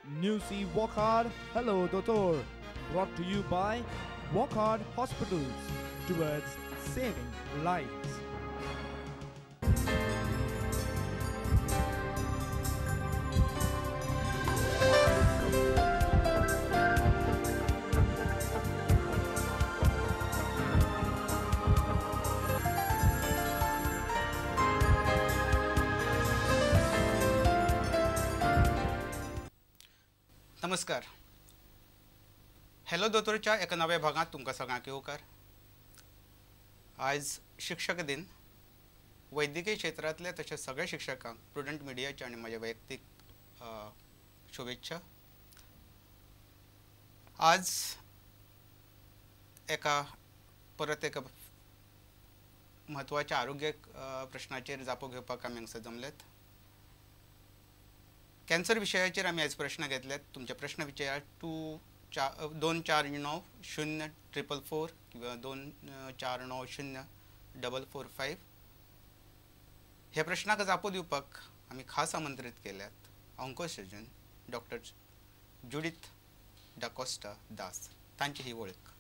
New See Walk Hard, Hello Doctor. Brought to you by Walk Hard Hospitals towards saving lives. नमस्कार. Hello दोतोरच्या एका नव्या भागात तुमकां सगळ्यांक येवकार. आज शिक्षक दिन. वैद्यकीय क्षेत्रातल्या तशेंच सगळ्या शिक्षकांक प्रुडंट मिडियाचे आनी म्हज्या वैयक्तीक शुभेच्छा. आज परत एका म्हत्वाच्या आरोग्य प्रश्नाचेर जापो घेवपाक आमी हांगासर जमलेत. कॅन्सर विशयाचेर आमी आज प्रश्न घेतलेत. तुमचे प्रश्न विचार 249044 किंवा 24904445. ह्या प्रश्नाक जापो दिवपाक आमी खास आमंत्रीत केल्यात ऑन्कोसर्जन डॉक्टर जुडिथ डाकोस्टा दास. तांची ही वळख.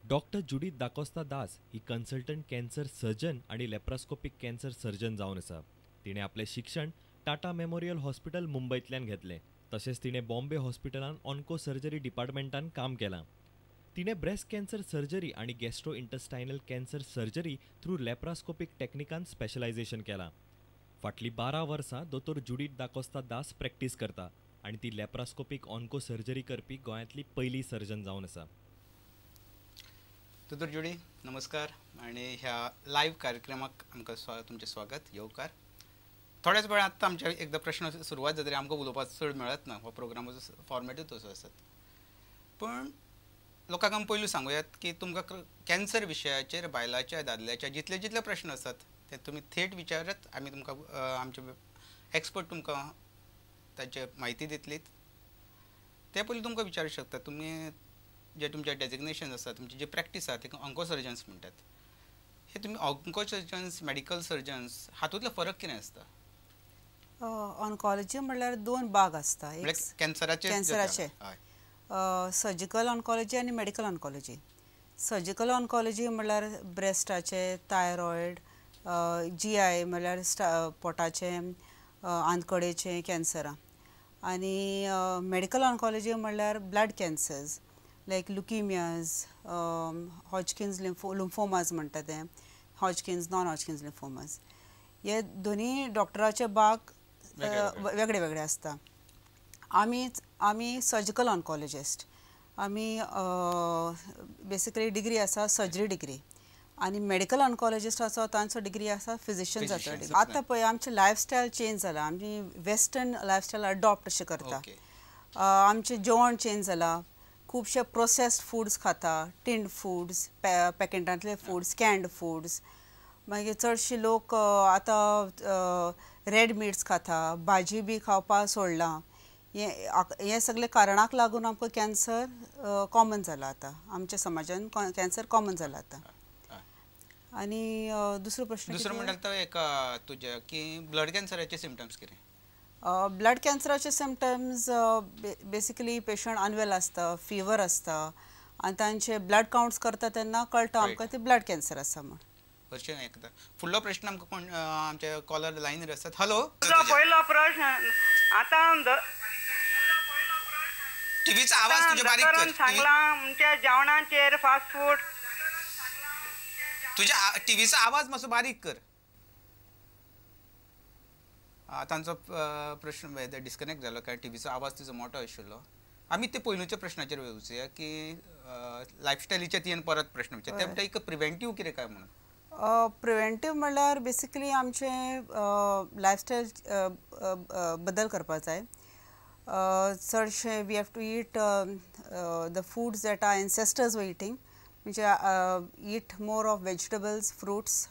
डॉक्टर जुडिथ दाकोस्ता दास ही कन्सल्टंट कॅन्सर सर्जन आणि लॅप्रोस्कोपिक कॅन्सर सर्जन जावन आसा. तिणें आपलें शिक्षण टाटा मेमोरियल हॉस्पिटल मुंबईतल्यान घेतलें. तशेंच तिणें बॉम्बे हॉस्पिटलान ऑन्को सर्जरी डिपार्टमेंटान काम केलां. तिणें ब्रेस्ट कॅन्सर सर्जरी आनी gastro intestinal cancer surgery through laparoscopic टॅक्निकान स्पेशलायझेशन केलां. फाटलीं 12 वर्सां दोतोर जुडिथ दाकोस्ता दास प्रॅक्टीस करता आनी ती लॅप्रोस्कोपिक ऑन्को सर्जरी करपी गोंयांतली पयली सर्जन जावन आसा. दोतोर जुडी नमस्कार. आनी ह्या लायव्ह कार्यक्रमाक आमकां तुमचें स्वागत. येवकार. थोड्याच वेळात आतां आमचे एकदा प्रश्न सुरवात जातरी आमकां उलोवपाक चड मेळत ना. हो प्रोग्रामाचो फॉर्मेटूच तसो आसत. पण लोकांक आमी पयलू सांगुयात की तुमकां कॅन्सर विशयाचेर बायलाच्या दादल्याच्या जितले प्रश्न आसात ते तुमी थेट विचारत. आमी तुमकां आमचे एक्सपर्ट तुमकां ताचे म्हायती दितलीत. ते पयलीं तुमकां विचारूंक शकता तुमी जे तुमचे डेजिग्नेशन आसा तुमची जी प्रॅक्टीस आसा ताका ऑन्को सर्जन्स म्हणटात. हे तुमी ऑन्को सर्जन्स मेडिकल सर्जन्स हातूंतलो फरक कितें आसता? ऑन्कॉलॉजी म्हणल्यार दोन भाग आसता. एक कॅन्सराचे सर्जिकल ऑन्कॉलॉजी आनी मेडिकल ऑन्कॉलॉजी. सर्जिकल ऑन्कॉलॉजी म्हणल्यार ब्रेस्टाचे, थायरॉयड, GI म्हणल्यार पोटाचे, आंतकडेचे कॅन्सरां. आनी मेडिकल ऑन्कॉलॉजी म्हणल्यार ब्लड कॅन्सर्स लायक लुकिमियाज, हॉजकिन्स लिम्फोमाज म्हणटा ते, हॉजकिन्स नॉन हॉजकिन्स लिम्फोमाज. हे दोनी डॉक्टराचे भाग वेगळे वेगळे आसता. आमी सर्जिकल ऑन्कॉलॉजिस्ट. आमी बेसिकली डिग्री आसा सर्जरी डिग्री. आनी मेडिकल ऑन्कॉलॉजिस्ट आसा तांचो डिग्री आसा फिजिशियन जाता डिग्री. आतां पळय आमचें लायफस्टायल चेंज जाला. आमी वेस्टर्न लायफस्टायल अडॉप्ट अशें करता. आमचें जेवण चेंज जाला. खुबशे प्रोसेस्ड फूड्स खाता, टिन्ड फूड्स, पॅकेटांतले फूड्स, कॅन्ड फूड्स. मागीर चडशे लोक आतां रेड मिट्स खाता, भाजी बी खावपा सोडलां. हे सगळे कारणाक लागून आमकां कॅन्सर कॉमन जाला. आतां आमच्या समाजान कॅन्सर कॉमन जाला आतां. आनी दुसरो प्रश्न म्हणल्यार तो एक तुजे की ब्लड कॅन्सराचे सिम्पटम्स कितें? ब्लड कॅन्सराचे सिम्पटम्स बेसिकली पेशंट अनवेल आसता, फिवर आसता आनी तांचे ब्लड काउंट्स करता तेन्ना कळटा आमकां ते ब्लड कॅन्सर आसा म्हण. फुडलो प्रश्न आमकां कोण आमचे कॉलर लायनीर आसतात. हॅलो. पयलो प्रश्न आतां टीव्हीचा आवाज तुझे बारीक कर. सांगलां म्हणजे जेवणाचेर फास्ट फूड. तुझ्या टीव्हीचा आवाज मातसो बारीक कर. तांचो प्रश्न डिस्कनेक्ट जालो कारण टीव्हीचो आवाज तुजो मोठो आशिल्लो. आमी ते पयलूच्या प्रश्नाचेर वचुया की लायफस्टायलीचे तीन परत प्रश्न विचार. ते म्हणटा एक प्रिव्हेंटीव कितें काय म्हणून? प्रिव्हेंटीव म्हणल्यार बेसिकली आमचे लायफस्टायल बदल करपाक जाय. चडशे we have to eat the foods that our ancestors were eating. म्हणजे eat more of vegetables, fruits,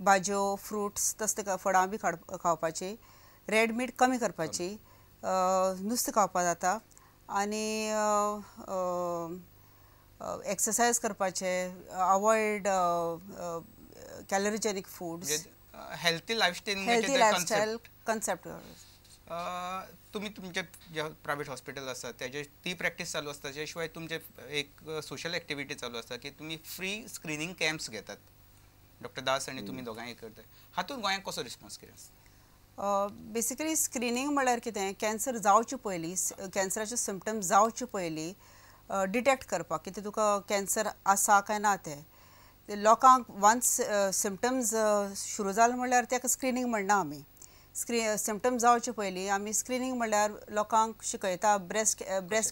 भाज्यो, फ्रुट्स तसले फळां बी खावपाची. रेड मीट कमी करपाची. नुस्तें खावपा जाता. आनी एक्सरसायज करपाचे. Avoid calorigenic foods. Healthy lifestyle concept. तुम्ही तुमचे जे प्रायव्हेट हॉस्पिटल असतात त्याचे ती प्रॅक्टिस चालू असता, त्याच्या शिवाय तुमचे एक सोशल ॲक्टिव्हिटी चालू असता की तुम्ही फ्री स्क्रीनिंग कॅम्प्स घेतात. डॉक्टर दास आणि तुम्ही दोगांय करता, हातूंत गोंयांत कसो रिस्पॉन्स केला? बेसिकली स्क्रीनिंग म्हळ्यार कितें, कॅन्सर जावचे पयलीं, कॅन्सराचे सिम्पटम्स जावचे पयलीं डिटेक्ट करपाक, कितें तुका कॅन्सर आसा काय ना तें लोकांक वन्स सिम्पटम्स सुरू जाले म्हणल्यार ताका स्क्रीनिंग म्हणना आमी. सिम्पटम्स जावचे पयलीं आमी स्क्रीनिंग म्हणल्यार लोकांक शिकयता ब्रेस्ट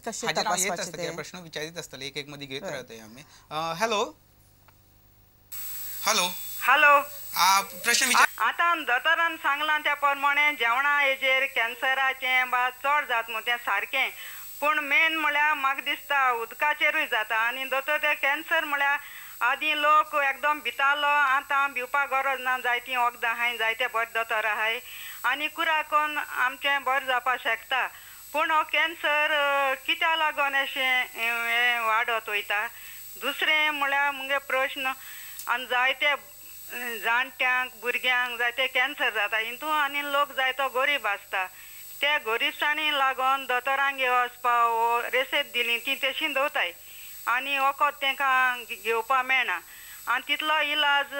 कशें तपासपाचें तें. प्रश्न विचारीत आसतले, एक एक मदीं घेत रावता आमी. हॅलो हॅलो हॅलो, प्रश्न विचार. आतां दोतोरान सांगलां त्या प्रमाणे जेवणा हेजेर कॅन्सराचें बा चड जाता म्हणून तें सारकें, पूण मेन म्हळ्यार म्हाका दिसता उदकाचेरूय जाता. आनी दोतोर ते कॅन्सर म्हळ्यार आदीं लोक एकदम भितालो, आतां भिवपाक गरज ना, जायतीं वखदां आहाय, जायते बरे दोतोर आहाय आनी कुराकोन आमचें बरें जावपाक शकता. पूण हो कॅन्सर कित्या लागून अशें वाडत वयता? दुसरें म्हळ्यार मुगे प्रश्न, आनी जायते जाणट्यांक भुरग्यांक जायते कॅन्सर जाता हितून, आनी लोक जायतो गरीब आसता. ते गरिबसाणी लागून दोतोरांक वचपाक रेसेत दिली ती तशी दवरताय आनी वखद तांकां घेवपा मेळना आनी तितलो इलाज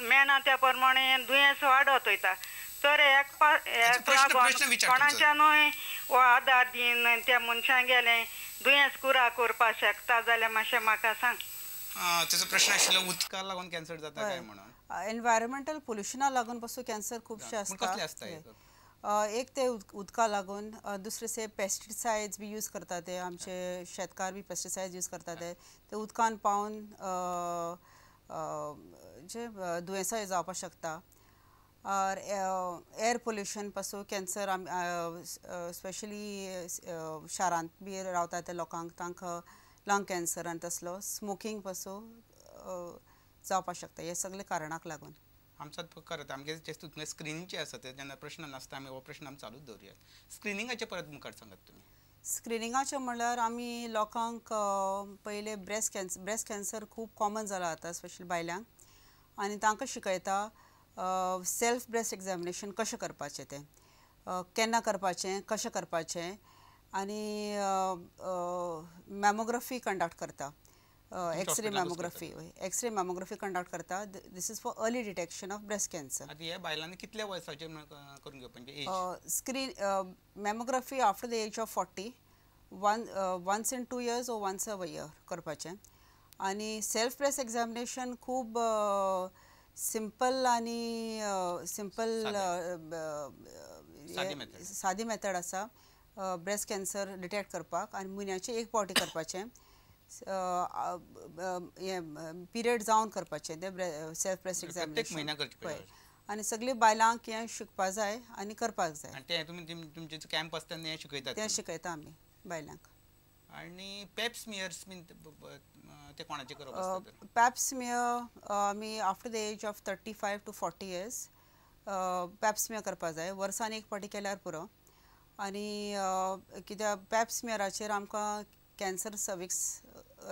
मेळना, त्या प्रमाणे दुयेंस वाडत वयता. तर हेका लागून कोणाच्यानूय हो आदार दिन त्या मनशांक गेलें दुयेंस कुरा करपाक शकता जाल्यार मातशें म्हाका सांग. त्याचा प्रश्न आशिल्लो उदकाक लागून कॅन्सर जाता काय म्हणून. एनवायरमेंटल पोल्युशना लागून पासून कॅन्सर खुबशे आसता. एक ते उदका लागून, दुसरे से पेस्टिसायड्स बी यूज करता ते आमचे शेतकार बी पेस्टिसायड्स यूज करता ते उदकान पावन जे दुयेंसां जावपाक शकता. एअर पोल्युशन पासून कॅन्सर स्पेशली शारांत बी रावता ते लोकांक तांकां लंग कॅन्सर आनी तसलो स्मोकींग पासून जावपाक शकता. हे सगळे कारणाक लागून आमचो करत आमगे जे स्क्रिनींगचे आसा ते जेन्ना प्रश्न नासता आमी हो प्रश्न आमी चालूच दवरया. स्क्रिनींगाचे परत मुखार सांगात तुमी. स्क्रिनींगाचें म्हणल्यार आमी लोकांक पयले ब्रेस्ट कॅन्सर खूब कॉमन जाला आतां स्पेशली बायल्यांक, आनी तांकां शिकयता सेल्फ ब्रेस्ट एग्जामिनेशन कशें करपाचें तें, केन्ना करपाचें, कशें करपाचें, आनी मॅमोग्राफी कंडक्ट करता. एक्सरे मॅमोग्राफी कंडक्ट करता. This is for early detection of breast cancer. हे बायलांनी कितल्या वर्साचेर करून घेवपाचें? Screen mammography after the age of 40, once in 2 years or once a year करपाचें. आनी सेल्फ ब्रेस्ट एग्जामिनेशन खूब सिंपल आनी सादी मेथड आसा ब्रेस्ट कॅन्सर डिटेक्ट करपाक. आनी म्हयन्याचें एक फावटी करपाचें, पिरियड जावन करपाचें तें सेल्फ ब्रेस्ट एग्जामिनेशन. आनी सगळीं बायलांक हें शिकपाक जाय आनी करपाक जाय. तें तुमचे कॅम्प आसता तें शिकयतात? तें शिकयता आमी बायलांक. आनी पॅप स्मियर्स बीन ते कोणाचे करप आसता? पॅप स्मियर आमी after the age of 35 to 40 years pap smear करपाक जाय. वर्सान एक फावटी केल्यार पुरो. आनी कित्याक पॅप स्मियराचेर आमकां कॅन्सर सर्विक्स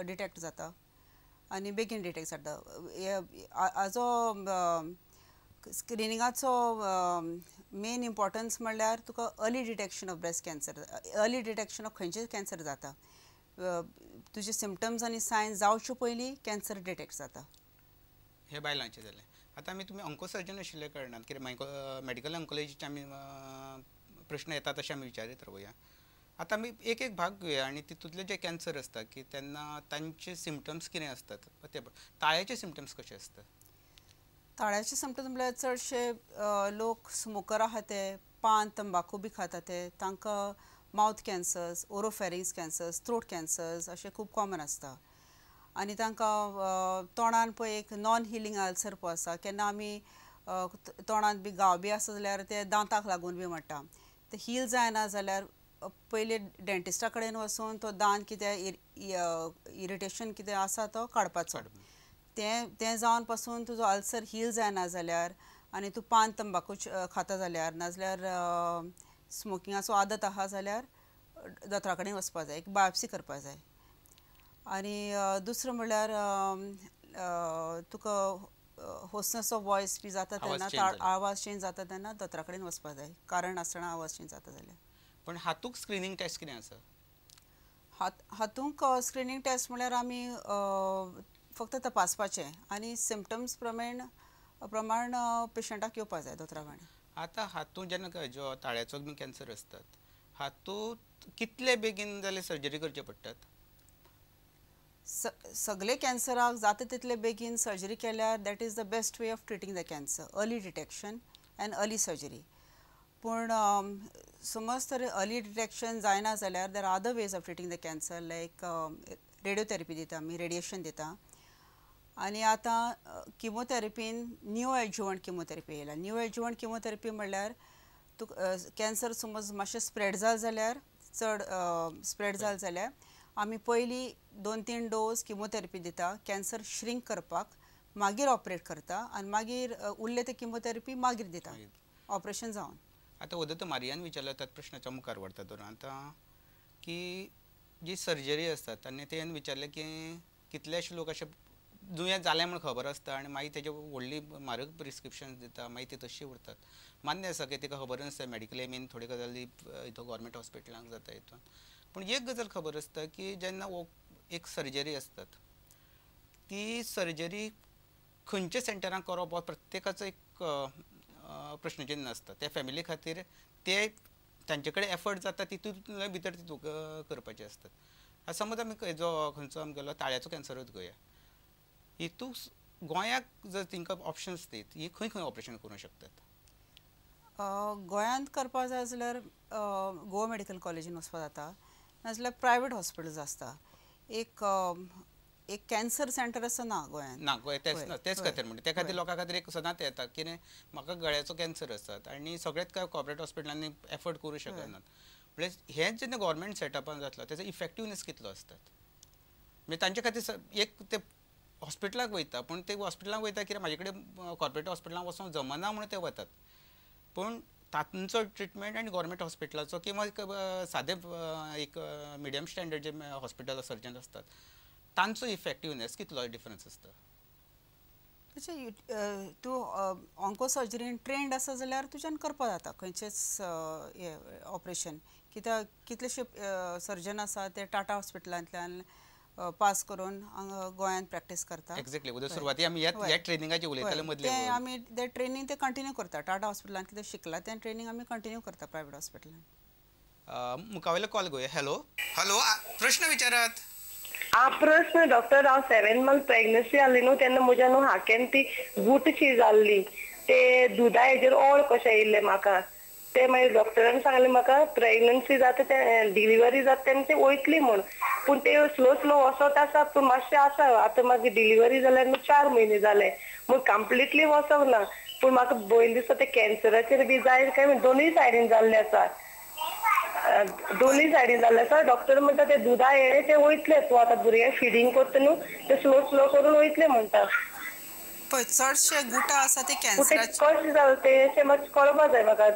डिटेक्ट जाता आनी बेगीन डिटेक्ट जाता. हाजो स्क्रिनिंगाचो मेन इम्पॉर्टन्स म्हणल्यार तुका early detection of breast cancer, early detection of खंयचें कॅन्सर जाता. तुजे सिम्पटम्स आनी सायन्स जावचे पयलीं कॅन्सर डिटेक्ट जाता. हे बायलांचें जालें. आतां आमी तुमी ऑन्कोसर्जन आशिल्ले कारणान कितें मेडिकल ऑन्कोलॉजीचे आमी प्रश्न येता तशें आमी विचारीत रावया. आतां आमी एक एक भाग घेवया आनी तितूंतले जे कॅन्सर आसता की तेन्ना तांचे सिम्पटम्स कितें आसतात. ताळ्याचे सिम्पटम्स कशे आसतात? ताळ्याचे सिम्पटम्स म्हळ्यार चडशे लोक स्मोकर आहा ते पान तंबाखू बी खाता ते तांकां mouth cancers, oropharynx cancers, throat cancers अशे खूब कॉमन आसता. आनी तांकां तोंडान पळय एक नॉन हिलींग अल्सर पळय आसा, केन्ना आमी तोंडांत बी घाव बी आसा जाल्यार ते दांताक लागून बी म्हणटा. ते हील जायना जाल्यार पयले डेंटिस्टा कडेन वचून तो दांत कितें इरिटेशन कितें आसा तो काडपाचो. तें जावन पासून तुजो अल्सर हील जायना जाल्यार आनी तूं पान तंबाखू खाता जाल्यार नाजाल्यार स्मोकिंगाचो आदत आहा जाल्यार दोतोरा कडेन वचपाक जाय, एक बायोप्सी करपाक जाय. आनी दुसरें म्हणल्यार तुका होसनस ऑफ वॉयस बी जाता तेन्ना आवाज चेंज जाता तेन्ना दोतोरा कडेन वचपाक जाय, कारण आसतना आवाज चेंज जाता जाल्यार. पण हातूंक स्क्रिनींग टेस्ट कितें आसा? हातूंक स्क्रिनींग टेस्ट म्हळ्यार आमी फक्त तपासपाचें आनी सिम्पटम्स प्रमाण पेशंटाक येवपाक जाय दोतोरा कडेन. आतां हातूंत जेन्ना जो ताळ्याचो बी कॅन्सर असतात हातूंत कितले बेगीन जाल्यार सर्जरी करचे पडटात? सगळे कॅन्सराक जाता तितले बेगीन सर्जरी केल्यार that is the best way of treating the cancer, early detection and early surgery. पूण समज तर अर्ली डिटेक्शन जायना जाल्यार there are other ways of treating the cancer, like radiotherapy दिता आमी, रेडिएशन दिता. आनी आतां किमोथेरपीन न्यू एडज्युवंट किमोथेरपी येयला. न्यू एडज्युवंट किमोथेरपी म्हणल्यार कॅन्सर समज मातशें स्प्रेड जालें जाल्यार चड स्प्रेड जालें जाल्यार आमी पयलीं 2-3 डोस किमोथेरपी दिता कॅन्सर श्रिंक करपाक, मागीर ऑपरेट करता आनी मागीर उरले ते किमोथेरपी मागीर दिता ऑपरेशन जावन. आतां वदत मारियान विचारला त्याच प्रश्नाच्या मुखार व्हरता दवरून आतां की जी सर्जरी आसतात आनी तेणें विचारलें की कितलेशे लोक अशे दुयेंत जालें म्हूण खबर आसता आनी मागीर तेजे व्हडली म्हारग प्रिस्क्रिप्शन दिता, मागीर ती तशी उरतात. मान्य आसा की तिका खबर नासता मेडिकल एमीन थोडी गजाली हितून गव्हर्मेंट हॉस्पिटलांक जाता हितून. पूण एक गजाल खबर आसता की जेन्ना एक सर्जरी आसतात ती सर्जरी खंयच्या सेंटरान करप हो प्रत्येकाचो एक प्रश्नचिन्ह आसता. त्या फॅमिली खातीर ते तांचे कडेन एफर्ट जाता तितूंतले भितर तितूंक करपाचे आसतात. आतां समज आमी जो खंयचो आमगेलो ताळ्याचो कॅन्सरूच घेया, हितूंक गोंयाक जर तांकां ऑप्शन्स दीत ही खंय खंय ऑपरेशन करूंक शकतात? गोंयांत करपाक जाय जाल्यार गोवा मेडिकल कॉलेजीन वचपाक जाता, नाजाल्यार प्रायवेट हॉस्पिटल्स आसता. एक कॅन्सर सेंटर असो ना गोंयांत. ना तेच खातीर म्हणटा त्या खातीर लोकां खातीर एक सदांच येता कितें म्हाका गळ्याचो कॅन्सर आसात आनी सगळेच काय कॉर्पोरेट हॉस्पिटलांनी एफर्ट करूं शकनात. म्हणजे हेंच जेन्ना गव्हर्मेंट सेटअपान जातलो तेजो इफेक्टिवनेस कितलो आसतात? म्हणजे तांचे खातीर एक ते हॉस्पिटलाक वयता पूण ते हॉस्पिटलाक वयता कित्याक म्हाजे कडेन कॉर्पोरेट हॉस्पिटलांक वचूंक जमना म्हणून ते वतात. पूण तांचो ट्रिटमेंट आनी गव्हर्मेंट हॉस्पिटलाचो किंवा सादें एक मिडियम स्टँडर्ड जे हॉस्पिटल सर्जन आसतात तांचो इफेक्टिवनेस कितलो डिफरन्स आसता? तूं ऑन्को सर्जरीन ट्रेंड आसा जाल्यार तुज्यान करपाक जाता खंयचेच ऑपरेशन. कित्याक कितलेशे सर्जन आसा ते टाटा हॉस्पिटलांतल्यान पास करून गोंयांत प्रॅक्टीस करता. एक्झॅक्टली सुरवाती आमी ह्या ट्रेनिंगाचे उलयताले मदले आमी ते ट्रेनींग ते कंटिन्यू करता. टाटा हॉस्पिटलांत कितें शिकला तें ट्रेनींग आमी कंटिन्यू करता प्रायवेट हॉस्पिटलांत. मुखावेलो कॉल घेवया. हॅलो हॅलो प्रश्न विचारात. प्रश्न डॉक्टर, हांव 7 मंथ प्रेग्नन्सी जाल्ली न्हू तेन्ना म्हज्या न्हू हाकेन ती गुटशी जाल्ली, ते दुदा हेजेर ओळ कशें येयल्लें म्हाका. ते मागीर डॉक्टरान सांगलें म्हाका प्रेग्नन्सी जाता तें डिलिव्हरी जाता तेन्ना ती वयतली म्हूण. पूण ते स्लो वचत आसा पूण मातशें आसा. आतां मागीर डिलिव्हरी जाल्यार न्हू 4 म्हयने जाले म्हूण कंप्लिटली वचोंक ना. पूण म्हाका भंय दिसता ते कॅन्सराचेर बी जाय काय दोनूय सायडीन जाल्ले आसा. दोनूय सायडीन जाल्ले आसा. डॉक्टर म्हणटा ते दुदा येळे ते वयतले, तूं आतां भुरग्यांक फिडींग करता न्हू ते स्लो करून वयतले म्हणटा. पळय चडशे गुटा आसा ते कॅन्सराचे कशें जालें ते मातशें कळपाक जाय म्हाका.